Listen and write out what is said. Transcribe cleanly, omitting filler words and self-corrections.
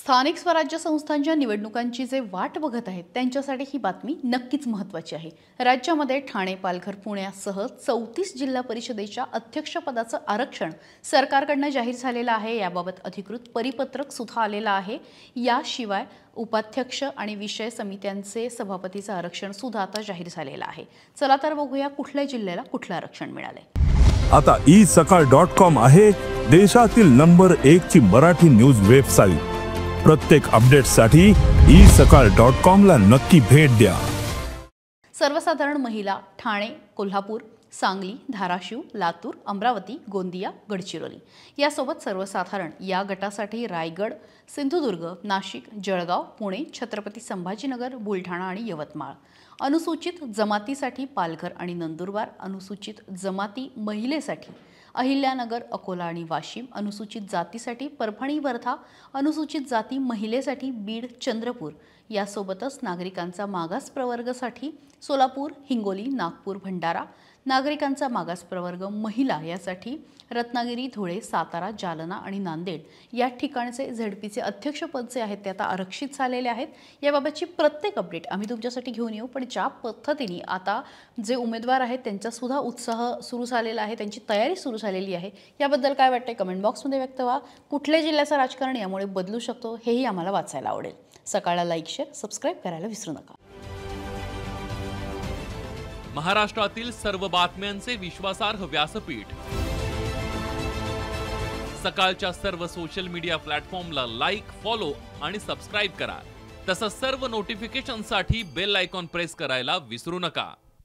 स्थानिक स्वराज्य संस्थांच्या निवडणुकांची जे वाट बघत आहेत त्यांच्यासाठी ही बातमी नक्कीच महत्त्वाची आहे। राज्यामध्ये ठाणे, पालघर, पुण्यासह 34 जिल्हा परिषदेच्या अध्यक्षपदाचं आरक्षण सरकारकडून जाहीर झालेलं आहे। याबाबत अधिकृत परिपत्रक सुद्धा आलेलं आहे। याशिवाय उपाध्यक्ष आणि विषय समित्यांचे सभापतीचं आरक्षण सुद्धा आता जाहीर झालेलं आहे। चला तर बघूया कुठल्या जिल्ह्याला कुठलं आरक्षण मिळालंय। आता isakal.com आहे देशातील नंबर 1 ची मराठी न्यूज वेबसाईट। प्रत्येक अपडेटसाठी isakal.com ला नक्की भेट द्या। सर्वसाधारण महिला ठाणे, कोल्हापूर, सांगली, धाराशिव, लातूर, अमरावती, गोंदिया, गडचिरोली यासोबत सर्वसाधारण या गटासाठी रायगड, सिंधुदुर्ग, नाशिक, जळगाव, पुणे, छत्रपती संभाजीनगर, बुलढाणा आणि यवतमाळ। अनुसूचित जमातीसाठी पालघर आणि नंदुरबार, अनुसूचित जमाती महिलेसाठी अहिल्यानगर, अकोला आणि वाशिम, अनुसूचित जातीसाठी परभणी, वर्धा, अनुसूचित जाती महिलेसाठी बीड, चंद्रपूर यासोबतच नागरिकांचा मागास प्रवर्गासाठी सोलापूर, हिंगोली, नागपूर, भंडारा, नागरिकांचा मागास प्रवर्ग महिला यासाठी रत्नागिरी, धुळे, सातारा, जालना आणि नांदेड या ठिकाणचे झेडपीचे अध्यक्षपद जे आहेत ते आता आरक्षित झालेले आहेत। याबाबतची प्रत्येक अपडेट आम्ही तुमच्यासाठी घेऊन येऊ, पण ज्या पद्धतीने आता जे उमेदवार आहेत त्यांचा सुद्धा उत्साह सुरू झालेला आहे, त्यांची तयारी सुरू झालेली आहे, याबद्दल काय वाटतंय कमेंट बॉक्समध्ये व्यक्त व्हा। कुठल्या जिल्ह्याचं राजकारण यामुळे बदलू शकतो हेही आम्हाला वाचायला आवडेल। सकाळला लाईक, शेअर, सबस्क्राइब करायला विसरू नका। महाराष्ट्रातील सर्व बातम्यांचे विश्वासार्ह व्यासपीठ सकाळच्या सर्व सोशल मीडिया प्लॅटफॉर्मला लाईक, फॉलो आणि सबस्क्राइब करा। तसंच सर्व नोटिफिकेशनसाठी बेल आयकॉन प्रेस करायला विसरू नका।